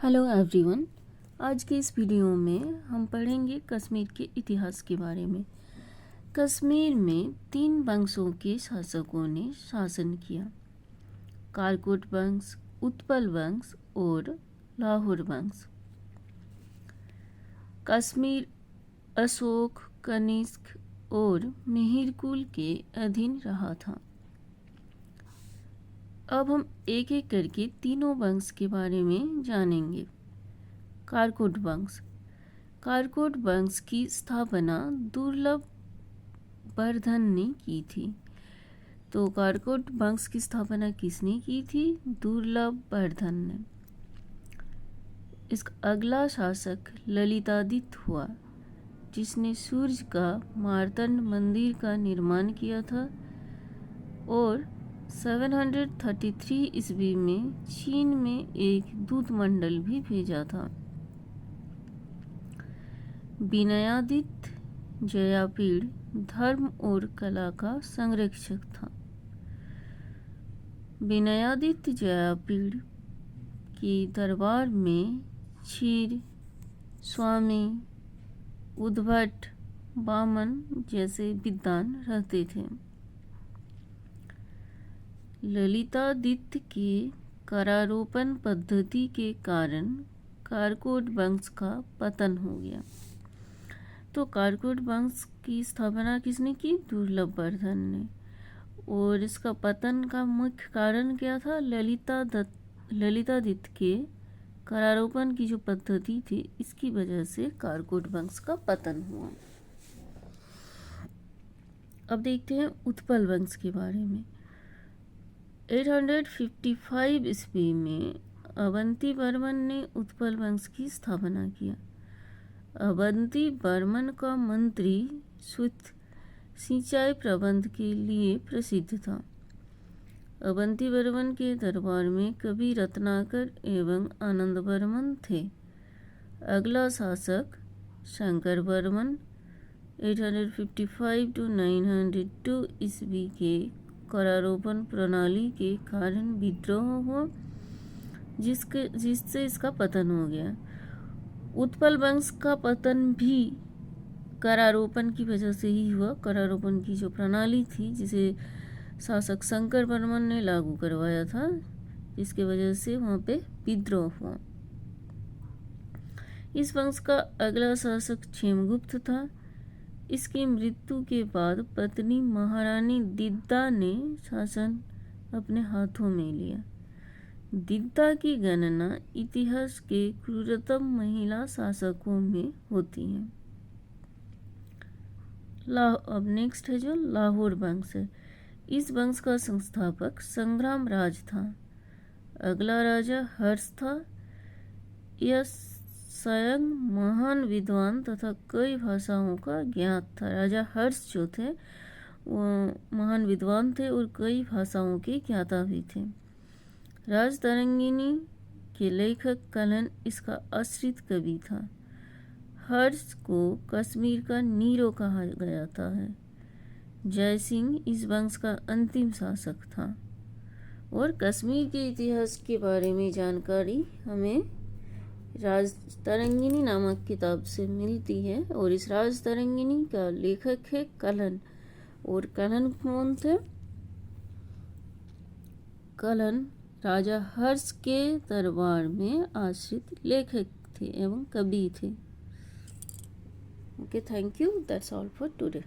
Hello everyone. आज के इस वीडियो में हम पढ़ेंगे कश्मीर के इतिहास के बारे में। कश्मीर में 3 वंशों के शासकों ने शासन किया: कालकोट वंश, उत्पल वंश और लाहौर वंश। कश्मीर अशोक, कनिष्क और मिहिरकुल के अधीन रहा था। अब हम एक एक करके तीनों वंश के बारे में जानेंगे। कालकोट वंश। कालकोट वंश की स्थापना दुर्लभ वर्धन ने की थी। तो कालकोट वंश की स्थापना किसने की थी? दुर्लभ वर्धन ने। इसका अगला शासक ललितादित्य हुआ, जिसने सूर्य का मार्तंड मंदिर का निर्माण किया था और 733 ईस्वी में चीन में एक दूत मंडल भी भेजा था। विनयादित्य जयापीड़ धर्म और कला का संरक्षक था। विनयादित्य जयापीड़ के दरबार में क्षीर, स्वामी, उद्भट, वामन जैसे विद्वान रहते थे। ललितादित्य के करारोपण पद्धति के कारण कालकोट वंश का पतन हो गया। तो कालकोट वंश की स्थापना किसने की? दुर्लभ वर्धन ने। और इसका पतन का मुख्य कारण क्या था? ललितादित्य के करारोपण की जो पद्धति थी, इसकी वजह से कालकोट वंश का पतन हुआ। अब देखते हैं उत्पल वंश के बारे में। 855 ईस्वी में अवंती वर्मन ने उत्पल वंश की स्थापना किया। अवंती वर्मन का मंत्री सुत सिंचाई प्रबंध के लिए प्रसिद्ध था। अवंती वर्मन के दरबार में कवि रत्नाकर एवं आनंद वर्मन थे। अगला शासक शंकर वर्मन 855 to 902 ईस्वी के करारोपण प्रणाली के कारण विद्रोह हुआ, जिससे इसका पतन हो गया। उत्पल वंश का पतन भी करारोपण की वजह से ही हुआ। करारोपण की जो प्रणाली थी, जिसे शासक शंकर वर्मन ने लागू करवाया था, जिसके वजह से वहाँ पे विद्रोह हुआ। इस वंश का अगला शासक क्षेमगुप्त था। इसकी मृत्यु के बाद पत्नी महारानी दिद्दा ने शासन अपने हाथों में लिया। दिद्दा की गणना इतिहास के क्रूरतम महिला शासकों में होती है। अब नेक्स्ट है जो लाहौर वंश है। इस वंश का संस्थापक संग्राम राज था। अगला राजा हर्ष था। यह स्वयं महान विद्वान तथा कई भाषाओं का ज्ञात था। राजा हर्ष जो थे वो महान विद्वान थे और कई भाषाओं के ज्ञाता भी थे। राजतरंगिणी के लेखक कल्हण इसका आश्रित कवि था। हर्ष को कश्मीर का नीरो कहा गया था। जय सिंह इस वंश का अंतिम शासक था। और कश्मीर के इतिहास के बारे में जानकारी हमें राजतरंगिणी नामक किताब से मिलती है और इस राजतरंगिणी का लेखक है कल्हण। और कल्हण कौन थे? कल्हण राजा हर्ष के दरबार में आश्रित लेखक थे एवं कवि थे। Okay, thank you. That's all for today.